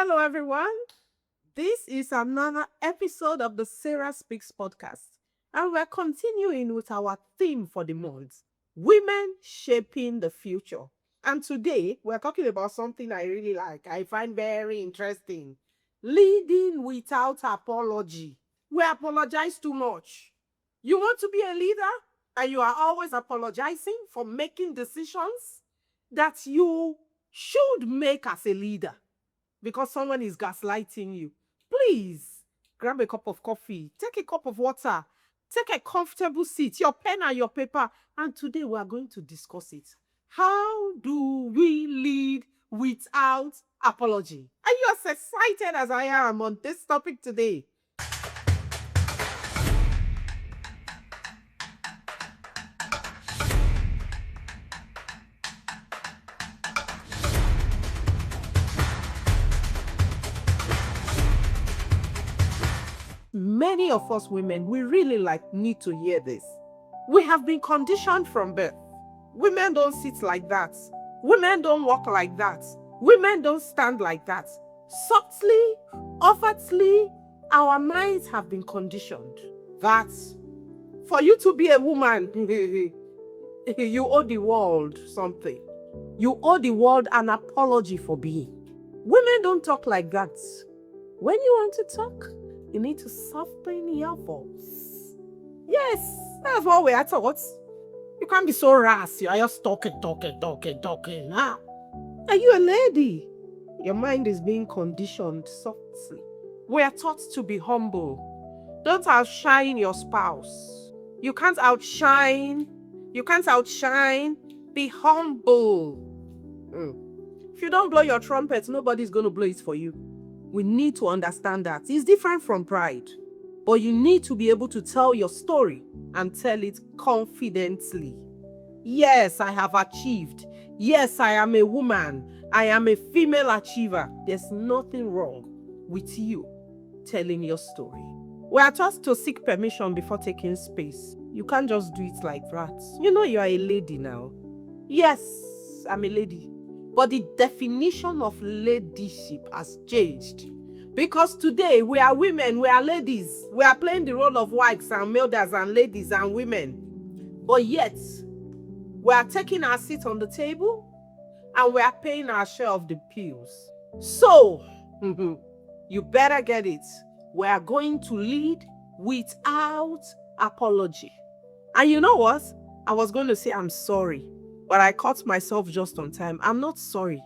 Hello, everyone. This is another episode of the SarahSpeaks Podcast, and we're continuing with our theme for the month, Women Shaping the Future. And today, we're talking about something I really like, I find very interesting, leading without apology. We apologize too much. You want to be a leader, and you are always apologizing for making decisions that you should make as a leader because someone is gaslighting you. Please grab a cup of coffee, take a cup of water, take a comfortable seat, your pen and your paper, and today we are going to discuss it. How do we lead without apology? Are you as excited as I am on this topic today? Many of us women, we really need to hear this. We have been conditioned from birth. Women don't sit like that. Women don't walk like that. Women don't stand like that. Subtly, overtly, our minds have been conditioned that for you to be a woman, you owe the world something. You owe the world an apology for being. Women don't talk like that. When you want to talk, you need to soften your voice. Yes, that's what we are taught. You can't be so rash. You are just talking. Huh? Are you a lady? Your mind is being conditioned softly. We are taught to be humble. Don't outshine your spouse. You can't outshine. Be humble. If you don't blow your trumpet, nobody's going to blow it for you. We need to understand that. It's different from pride. But you need to be able to tell your story and tell it confidently. Yes, I have achieved. Yes, I am a woman. I am a female achiever. There's nothing wrong with you telling your story. We are taught to seek permission before taking space. You can't just do it like that. You know you are a lady now. Yes, I'm a lady. But the definition of ladyship has changed. Because today we are women, we are ladies. We are playing the role of wives and mothers and ladies and women. But yet, we are taking our seat on the table and we are paying our share of the bills. So, you better get it. We are going to lead without apology. And you know what? I was going to say I'm sorry. But I caught myself just on time. I'm not sorry.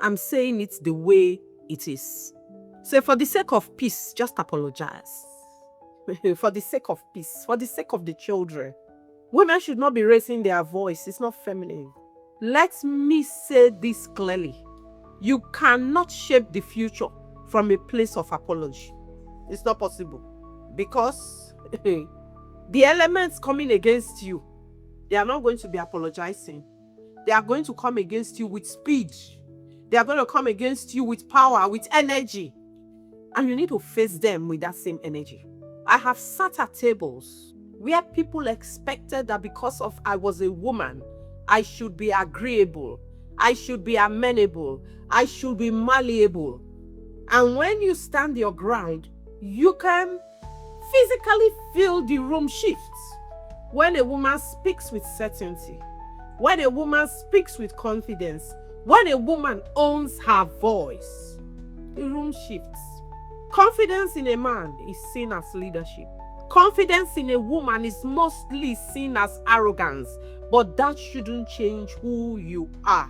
I'm saying it the way it is. So for the sake of peace, just apologize. For the sake of peace, for the sake of the children. Women should not be raising their voice. It's not feminine. Let me say this clearly. You cannot shape the future from a place of apology. It's not possible. Because the elements coming against you, they are not going to be apologizing. They are going to come against you with speed. They are going to come against you with power, with energy. And you need to face them with that same energy. I have sat at tables where people expected that because of I was a woman, I should be agreeable. I should be amenable. I should be malleable. And when you stand your ground, you can physically feel the room shift. When a woman speaks with certainty, when a woman speaks with confidence, when a woman owns her voice, the room shifts. Confidence in a man is seen as leadership. Confidence in a woman is mostly seen as arrogance, but that shouldn't change who you are.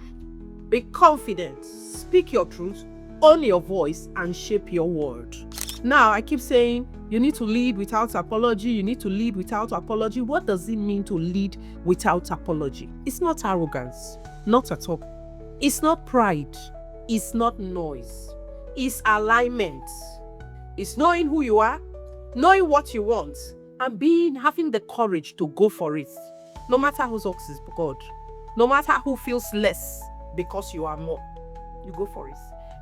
Be confident, speak your truth, own your voice, and shape your world. Now, I keep saying, you need to lead without apology. You need to lead without apology. What does it mean to lead without apology? It's not arrogance. Not at all. It's not pride. It's not noise. It's alignment. It's knowing who you are, knowing what you want, and having the courage to go for it. No matter whose ox is God. No matter who feels less because you are more. You go for it.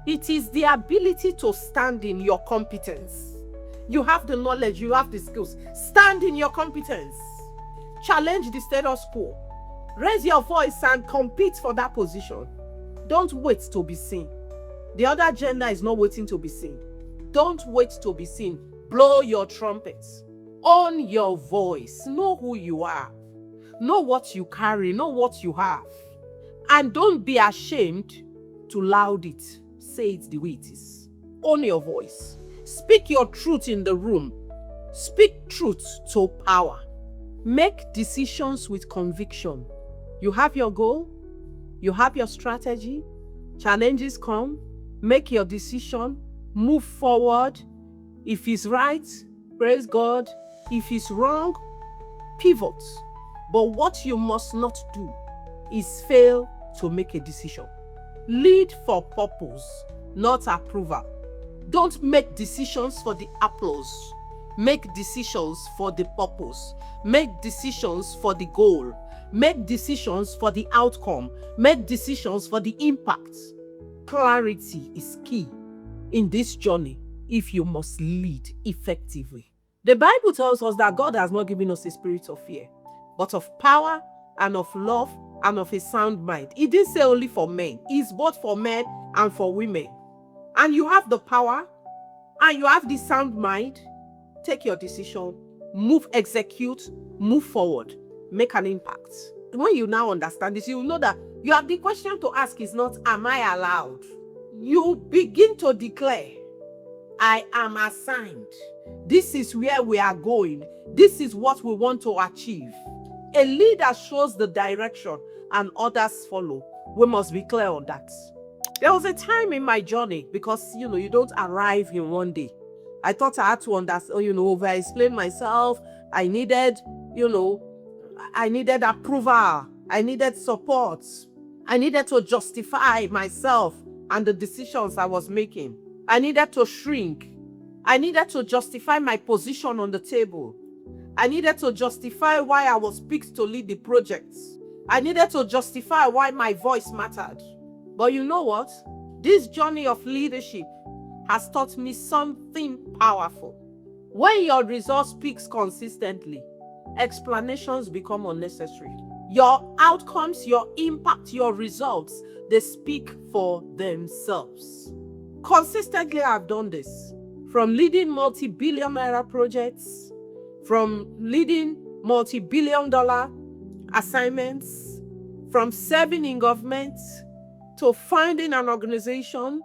It is the ability to stand in your competence. You have the knowledge, you have the skills. Stand in your competence. Challenge the status quo. Raise your voice and compete for that position. Don't wait to be seen. The other gender is not waiting to be seen. Don't wait to be seen. Blow your trumpets. Own your voice. Know who you are. Know what you carry. Know what you have. And don't be ashamed to loud it. Say it the way it is. Own your voice. Speak your truth in the room. Speak truth to power. Make decisions with conviction. You have your goal. You have your strategy. Challenges come. Make your decision. Move forward. If it's right, praise God. If it's wrong, pivot. But what you must not do is fail to make a decision. Lead for purpose, not approval. Don't make decisions for the applause. Make decisions for the purpose. Make decisions for the goal. Make decisions for the outcome. Make decisions for the impact. Clarity is key in this journey if you must lead effectively. The Bible tells us that God has not given us a spirit of fear, but of power and of love and of a sound mind. He didn't say only for men. It's both for men and for women. And you have the power and you have the sound mind. Take your decision, move, execute, move forward, make an impact. When you now understand this, you will know that you have the question to ask is not, am I allowed? You begin to declare, I am assigned. This is where we are going. This is what we want to achieve. A leader shows the direction and others follow. We must be clear on that. There was a time in my journey because, you don't arrive in one day. I thought I had to understand, over-explain myself. I needed approval. I needed support. I needed to justify myself and the decisions I was making. I needed to shrink. I needed to justify my position on the table. I needed to justify why I was picked to lead the projects. I needed to justify why my voice mattered. But you know what? This journey of leadership has taught me something powerful. When your results speaks consistently, explanations become unnecessary. Your outcomes, your impact, your results, they speak for themselves. Consistently, I've done this. From leading multi-billion naira projects, from leading multi-billion dollar assignments, from serving in government, to founding an organization,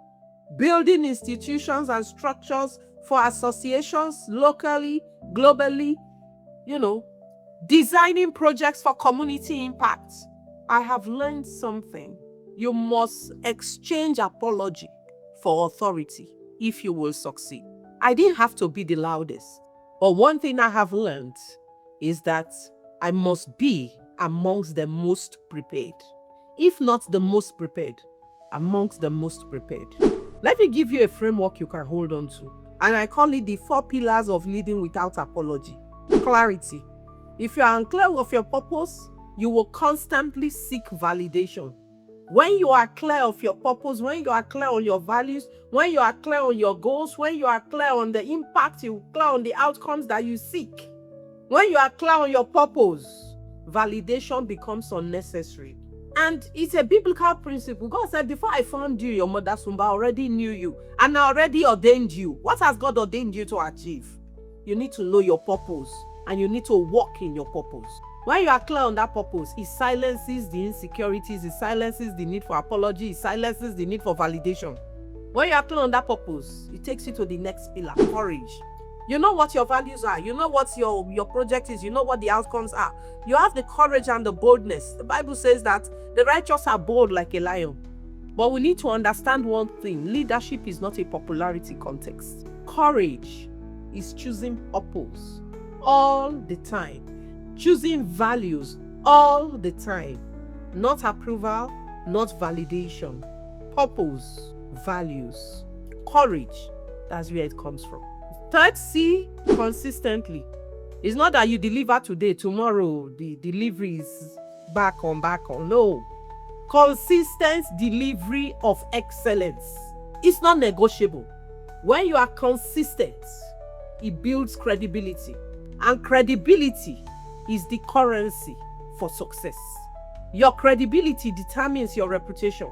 building institutions and structures for associations locally, globally, designing projects for community impact. I have learned something. You must exchange apology for authority if you will succeed. I didn't have to be the loudest. But one thing I have learned is that I must be amongst the most prepared. If not the most prepared, amongst the most prepared. Let me give you a framework you can hold on to. And I call it the 4 pillars of leading without apology. Clarity. If you are unclear of your purpose, you will constantly seek validation. When you are clear of your purpose, when you are clear on your values, when you are clear on your goals, when you are clear on the impact, you are clear on the outcomes that you seek. When you are clear on your purpose, validation becomes unnecessary. And it's a biblical principle. God said, before I formed you, your mother's womb, I already knew you. And I already ordained you. What has God ordained you to achieve? You need to know your purpose. And you need to walk in your purpose. When you are clear on that purpose, it silences the insecurities, it silences the need for apology, it silences the need for validation. When you are clear on that purpose, it takes you to the next pillar, courage. You know what your values are. You know what your project is. You know what the outcomes are. You have the courage and the boldness. The Bible says that the righteous are bold like a lion. But we need to understand one thing. Leadership is not a popularity context. Courage is choosing purpose all the time. Choosing values all the time. Not approval, not validation. Purpose, values, courage. That's where it comes from. Third C, consistently. It's not that you deliver today, tomorrow the delivery is back on. No. Consistent delivery of excellence. It's not negotiable. When you are consistent, it builds credibility. And credibility is the currency for success. Your credibility determines your reputation.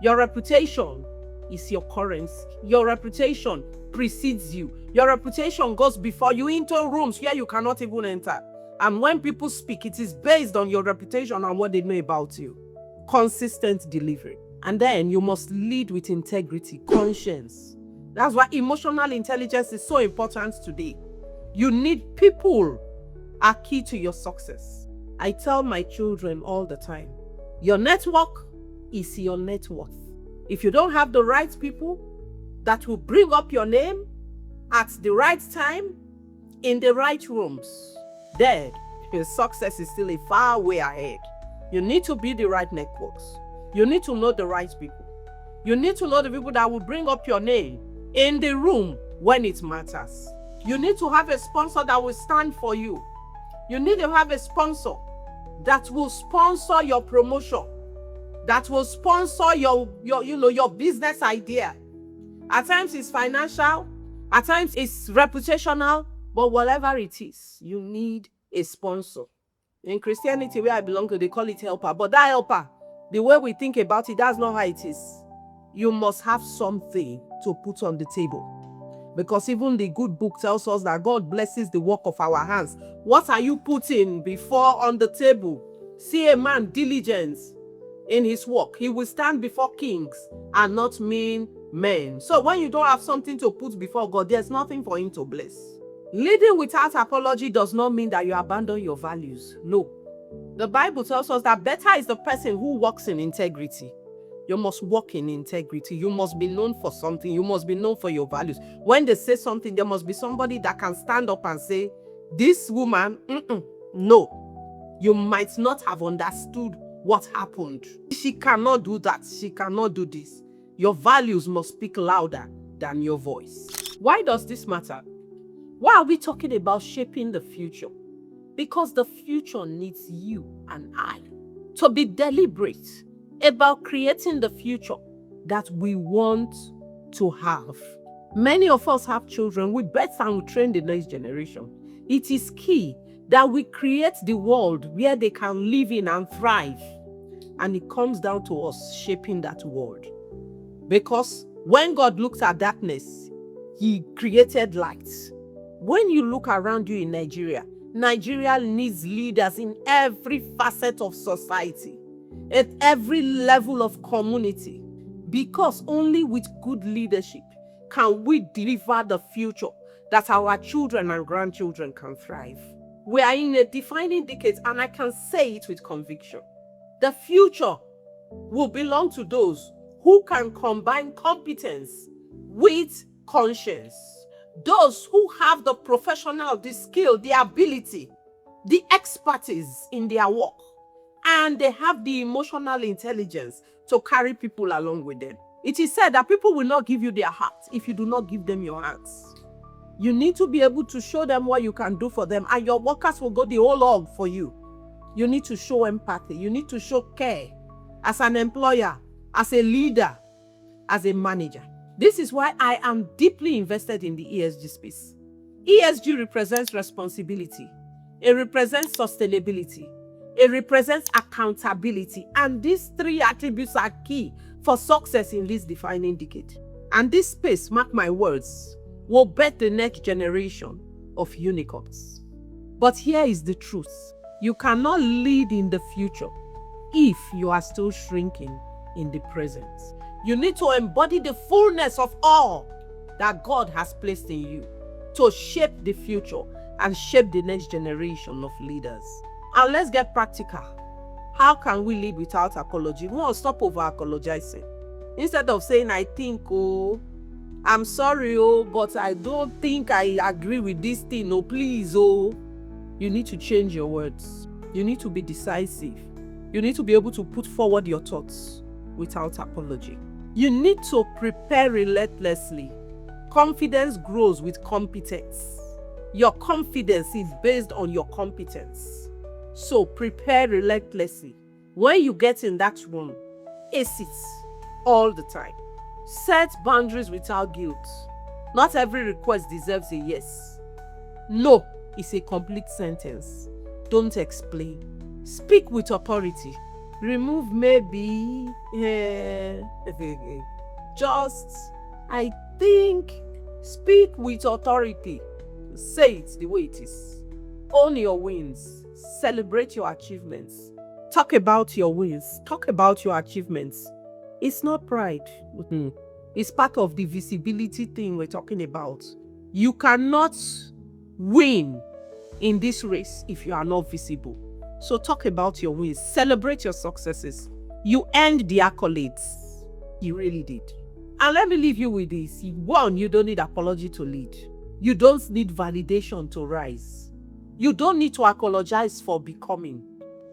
Your reputation is your currency. Your reputation precedes you. Your reputation goes before you into rooms where you cannot even enter. And when people speak, it is based on your reputation and what they know about you. Consistent delivery. And then you must lead with integrity, conscience. That's why emotional intelligence is so important today. You need people are key to your success. I tell my children all the time, your network is your net worth. If you don't have the right people that will bring up your name at the right time, in the right rooms, then your success is still a far way ahead. You need to build the right networks. You need to know the right people. You need to know the people that will bring up your name in the room when it matters. You need to have a sponsor that will stand for you. You need to have a sponsor that will sponsor your promotion, that will sponsor your business idea. At times it's financial, at times it's reputational, but whatever it is, you need a sponsor. In Christianity, where I belong to, they call it helper. But that helper, the way we think about it, that's not how it is. You must have something to put on the table. Because even the good book tells us that God blesses the work of our hands. What are you putting before on the table? See a man diligent in his work. He will stand before kings and not mean men. So when you don't have something to put before God, there's nothing for him to bless. Leading without apology does not mean that you abandon your values. No. The Bible tells us that better is the person who walks in integrity. You must walk in integrity. You must be known for something. You must be known for your values. When they say something, there must be somebody that can stand up and say, this woman, no. You might not have understood what happened. She cannot do that. She cannot do this. Your values must speak louder than your voice. Why does this matter? Why are we talking about shaping the future? Because the future needs you and I to be deliberate about creating the future that we want to have. Many of us have children. We bet and we train the next generation. It is key that we create the world where they can live in and thrive. And it comes down to us shaping that world. Because when God looked at darkness, he created light. When you look around you in Nigeria, Nigeria needs leaders in every facet of society, at every level of community, because only with good leadership can we deliver the future that our children and grandchildren can thrive. We are in a defining decade, and I can say it with conviction. The future will belong to those who can combine competence with conscience. Those who have the professional, the skill, the ability, the expertise in their work, and they have the emotional intelligence to carry people along with them. It is said that people will not give you their heart if you do not give them your hands. You need to be able to show them what you can do for them, and your workers will go the whole hog for you. You need to show empathy. You need to show care as an employer, as a leader, as a manager. This is why I am deeply invested in the ESG space. ESG represents responsibility. It represents sustainability. It represents accountability. And these three attributes are key for success in this defining decade. And this space, mark my words, will birth the next generation of unicorns. But here is the truth. You cannot lead in the future if you are still shrinking in the present. You need to embody the fullness of all that God has placed in you to shape the future and shape the next generation of leaders. And let's get practical. How can we lead without apology? We won't stop over apologizing. Instead of saying, I think, I'm sorry, but I don't think I agree with this thing, please, You need to change your words. You need to be decisive. You need to be able to put forward your thoughts without apology. You need to prepare relentlessly. Confidence grows with competence. Your confidence is based on your competence. So prepare relentlessly. When you get in that room, ace it all the time. Set boundaries without guilt. Not every request deserves a yes. No is a complete sentence. Don't explain. Speak with authority. Remove maybe. I think, speak with authority. Say it the way it is. Own your wins. Celebrate your achievements. Talk about your wins. Talk about your achievements. It's not pride. It's part of the visibility thing we're talking about. You cannot win in this race if you are not visible. So talk about your wins. Celebrate your successes. You earned the accolades. You really did. And let me leave you with this. One, you don't need apology to lead. You don't need validation to rise. You don't need to apologize for becoming.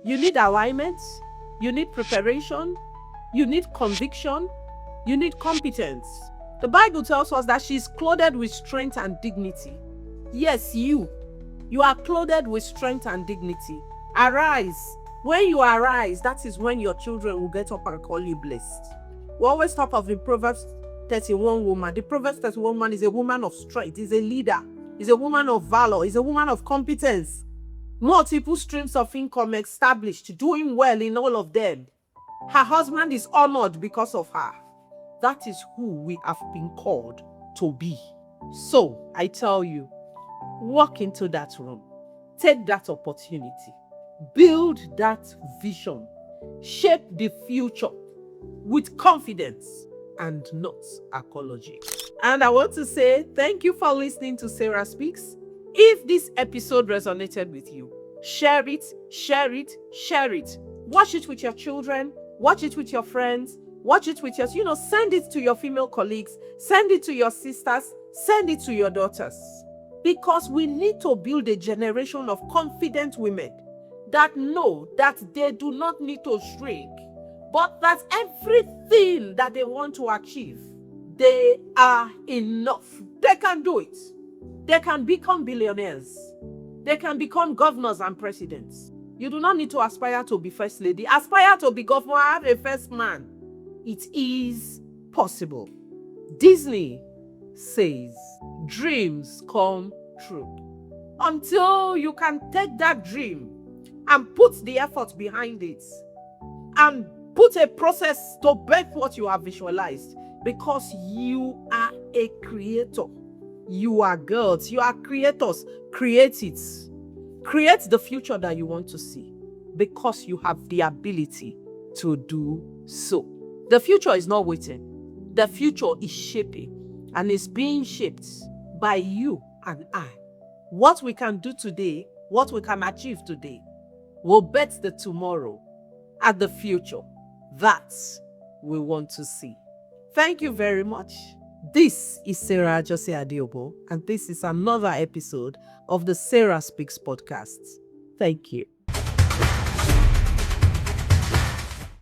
You need alignment. You need preparation. You need conviction. You need competence. The Bible tells us that she's clothed with strength and dignity. Yes, you are clothed with strength and dignity. Arise. When you arise, that is when your children will get up and call you blessed. We always talk of the Proverbs 31 woman. The Proverbs 31 woman is a woman of strength, is a leader, is a woman of valor, is a woman of competence. Multiple streams of income established, doing well in all of them. Her husband is honored because of her. That is who we have been called to be. So, I tell you, walk into that room. Take that opportunity. Build that vision. Shape the future with confidence and not apology. And I want to say thank you for listening to Sarah Speaks. If this episode resonated with you, share it, share it, share it. Watch it with your children. Watch it with your friends. Watch it with your, send it to your female colleagues. Send it to your sisters. Send it to your daughters. Because we need to build a generation of confident women that know that they do not need to shrink, but that everything that they want to achieve, they are enough. They can do it. They can become billionaires. They can become governors and presidents. You do not need to aspire to be first lady. Aspire to be governor, have a first man. It is possible. Disney says dreams come true. Until you can take that dream and put the effort behind it and put a process to birth what you have visualized, because you are a creator. You are girls. You are creators. Create it. Create the future that you want to see, because you have the ability to do so. The future is not waiting. The future is shaping, and is being shaped by you and I. What we can do today, what we can achieve today, will bet the tomorrow and the future that we want to see. Thank you very much. This is Sarah Jose Adiobo, and this is another episode of the Sarah Speaks Podcast. Thank you.